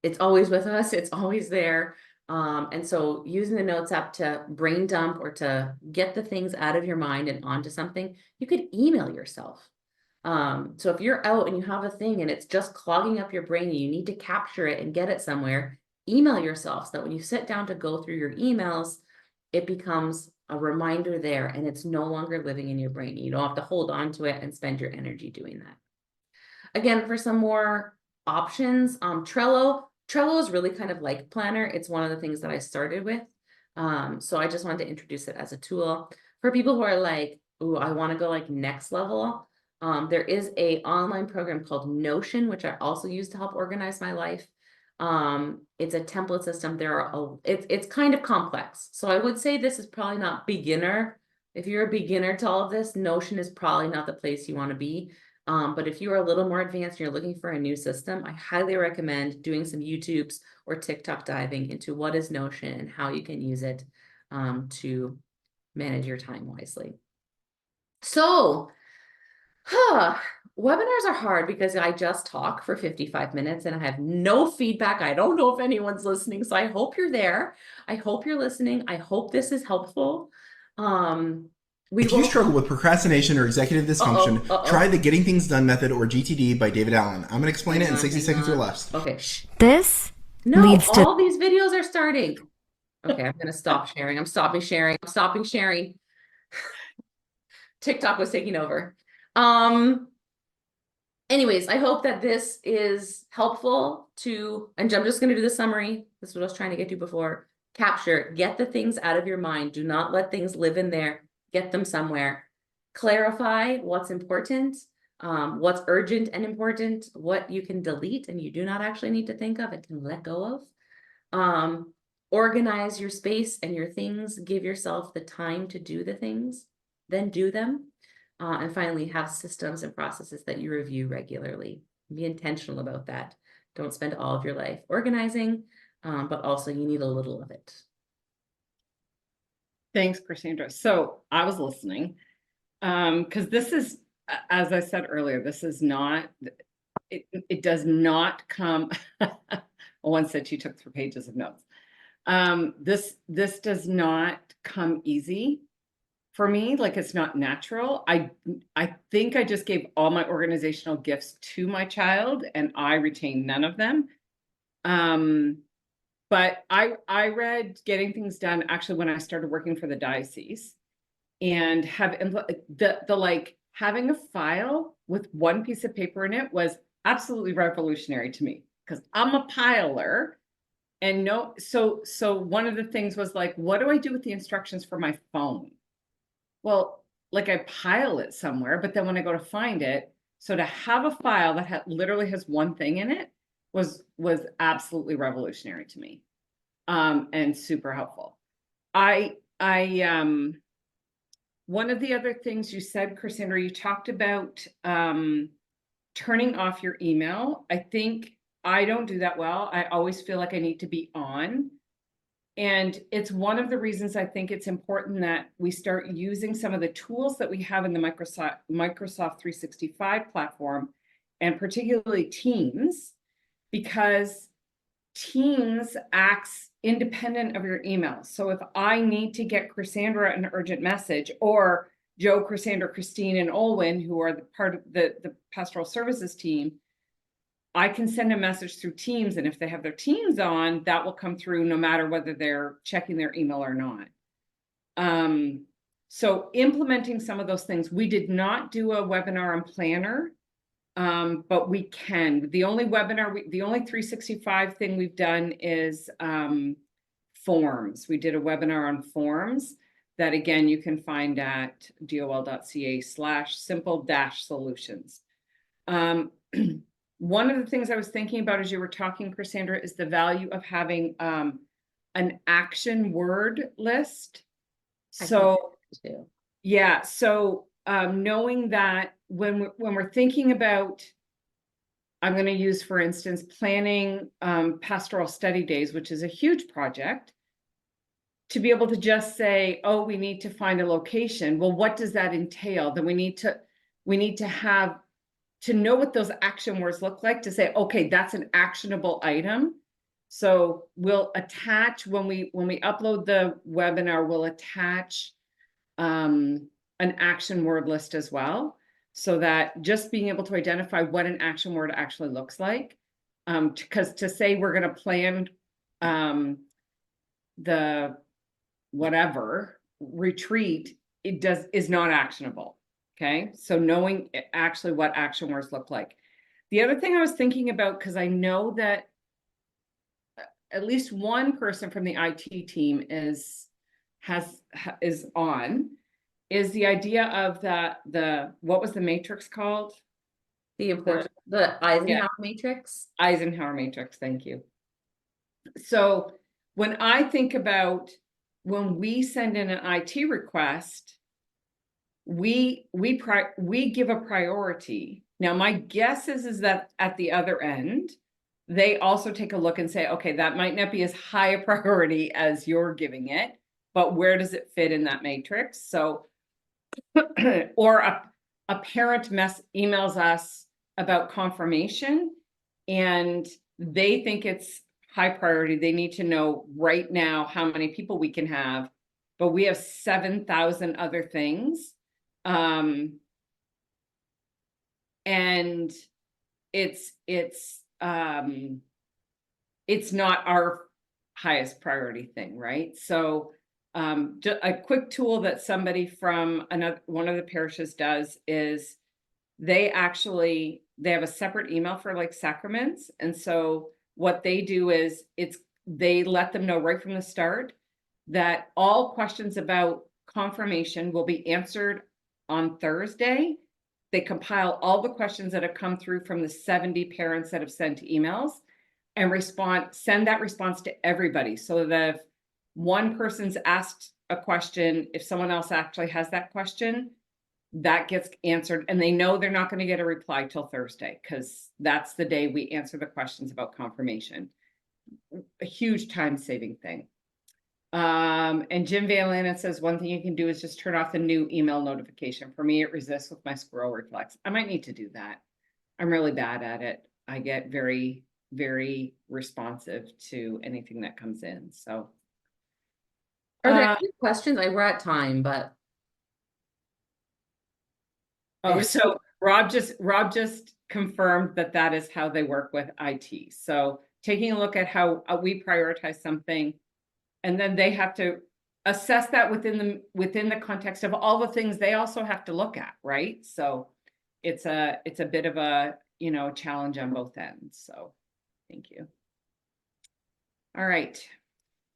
It's always with us, it's always there. And so using the Notes app to brain dump or to get the things out of your mind and onto something, you could email yourself. So if you're out and you have a thing and it's just clogging up your brain and you need to capture it and get it somewhere, email yourself so that when you sit down to go through your emails, it becomes a reminder there and it's no longer living in your brain. You don't have to hold on to it and spend your energy doing that. Again, for some more options, Trello is really kind of like Planner. It's one of the things that I started with. So I just wanted to introduce it as a tool for people who are like, ooh, I want to go like next level. There is an online program called Notion, which I also use to help organize my life. It's a template system. It's kind of complex. So I would say this is probably not beginner. If you're a beginner to all of this, Notion is probably not the place you want to be. But if you are a little more advanced and you're looking for a new system, I highly recommend doing some YouTubes or TikTok diving into what is Notion and how you can use it to manage your time wisely. So, webinars are hard because I just talk for 55 minutes and I have no feedback. I don't know if anyone's listening, so I hope you're there. I hope you're listening. I hope this is helpful. If you struggle with procrastination or executive dysfunction, try the Getting Things Done method or GTD by David Allen. I'm going to explain it in 60 seconds or less. Okay. Shh. This No, leads to all these videos are starting. Okay, I'm going to stop sharing. I'm stopping sharing. I'm stopping sharing. TikTok was taking over. Anyways, I hope that this is helpful to, and I'm just going to do the summary. This is what I was trying to get to before. Capture, get the things out of your mind. Do not let things live in there. Get them somewhere. Clarify what's important, what's urgent and important, what you can delete and you do not actually need to think of and can let go of. Organize your space and your things. Give yourself the time to do the things, then do them. And finally, have systems and processes that you review regularly. Be intentional about that. Don't spend all of your life organizing, but also you need a little of it. Thanks, Cassandra. So I was listening because this is, as I said earlier, this is not, it does not come, one said she took 3 pages of notes. This does not come easy for me. Like, it's not natural. I think I just gave all my organizational gifts to my child and I retained none of them. But I read Getting Things Done actually when I started working for the diocese, and have the like having a file with one piece of paper in it was absolutely revolutionary to me because I'm a piler. And so one of the things was like, what do I do with the instructions for my phone? Well, like I pile it somewhere, but then when I go to find it, so to have a file that literally has one thing in it was absolutely revolutionary to me, and super helpful. One of the other things you said, Cassandra, you talked about turning off your email. I think I don't do that well. I always feel like I need to be on. And it's one of the reasons I think it's important that we start using some of the tools that we have in the Microsoft 365 platform, and particularly Teams, because Teams acts independent of your email. So if I need to get Cassandra an urgent message, or Joe, Cassandra, Christine, and Olwen, who are the part of the pastoral services team, I can send a message through Teams, and if they have their Teams on, that will come through no matter whether they're checking their email or not. So implementing some of those things. We did not do a webinar on Planner, but we can. The only webinar, the only 365 thing we've done is forms. We did a webinar on forms that, again, you can find at dol.ca/simple-solutions. One of the things I was thinking about as you were talking, Cassandra, is the value of having an action word list. So, yeah, so knowing that when we're thinking about, I'm going to use, for instance, planning pastoral study days, which is a huge project, to be able to just say, oh, we need to find a location. Well, what does that entail? Then we need to have to know what those action words look like, to say, okay, that's an actionable item. So we'll attach, when we upload the webinar, we'll attach an action word list as well, so that just being able to identify what an action word actually looks like, because to say we're going to plan the whatever retreat, is not actionable. Okay, so knowing actually what action words look like. The other thing I was thinking about, because I know that at least one person from the IT team is on, is the idea of the what was the matrix called? The Eisenhower matrix. Eisenhower matrix, thank you. So when I think about when we send in an IT request, we give a priority Now, my guess is that at the other end, they also take a look and say, okay, that might not be as high a priority as you're giving it, but where does it fit in that matrix? So, or a parent emails us about confirmation and they think it's high priority. They need to know right now how many people we can have, but we have 7,000 other things. And it's not our highest priority thing, right? So just a quick tool that somebody from one of the parishes does is they have a separate email for like sacraments. And so what they do is they let them know right from the start that all questions about confirmation will be answered on Thursday. They compile all the questions that have come through from the 70 parents that have sent emails and send that response to everybody. So that if one person's asked a question, if someone else actually has that question, that gets answered, and they know they're not going to get a reply till Thursday because that's the day we answer the questions about confirmation. A huge time-saving thing. And Jim Van Lannen says one thing you can do is just turn off the new email notification. For me, it resists with my squirrel reflex. I might need to do that. I'm really bad at it. I get very, very responsive to anything that comes in. So, Are there any questions? We're at time, but so Rob just confirmed that is how they work with IT. So taking a look at how we prioritize something, and then they have to assess that within the context of all the things they also have to look at, right? So it's a bit of a challenge on both ends. So thank you. All right.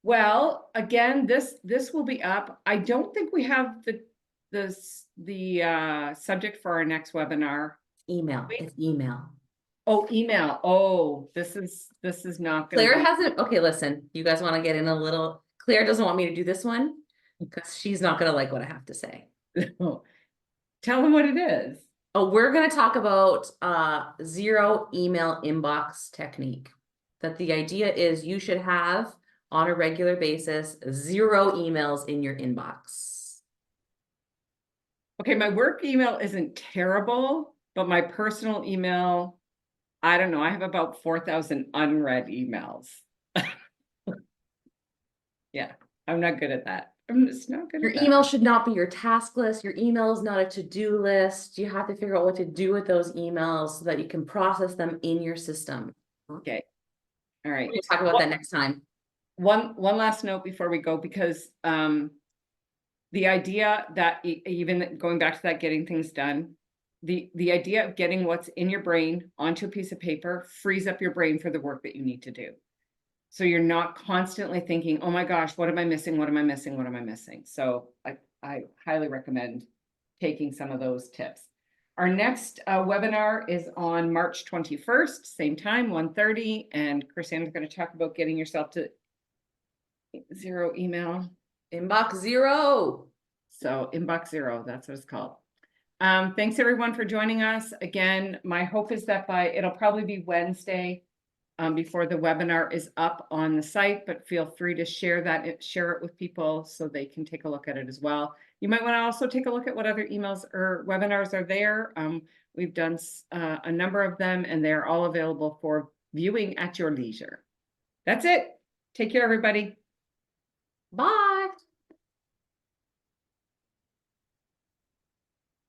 Well, again, this will be up. I don't think we have the subject for our next webinar. email. It's email. Oh, email. Oh, this is not gonna Claire be- hasn't, okay, listen, you guys want to get in a little, Claire doesn't want me to do this one because she's not going to like what I have to say. Tell them what it is. Oh, we're going to talk about zero email inbox technique. That the idea is you should have on a regular basis 0 emails in your inbox. Okay, my work email isn't terrible, but my personal email, I don't know. I have about 4,000 unread emails. Yeah, I'm not good at that. I'm just not good Your at that. email should not be your task list. Your email is not a to-do list. You have to figure out what to do with those emails so that you can process them in your system. Okay. All right. We'll talk about that next time. One last note before we go, because the idea that even going back to that getting things done, the idea of getting what's in your brain onto a piece of paper frees up your brain for the work that you need to do. So you're not constantly thinking, oh my gosh, what am I missing? What am I missing? What am I missing? So I highly recommend taking some of those tips. Our next webinar is on March 21st, same time, 1:30, and Chrisanne's going to talk about getting yourself to 0 email. Inbox 0. So inbox 0, that's what it's called. Thanks everyone for joining us. Again, my hope is that it'll probably be Wednesday before the webinar is up on the site, but feel free to share it with people so they can take a look at it as well. You might want to also take a look at what other emails or webinars are there. We've done a number of them and they're all available for viewing at your leisure. That's it. Take care, everybody. Bye.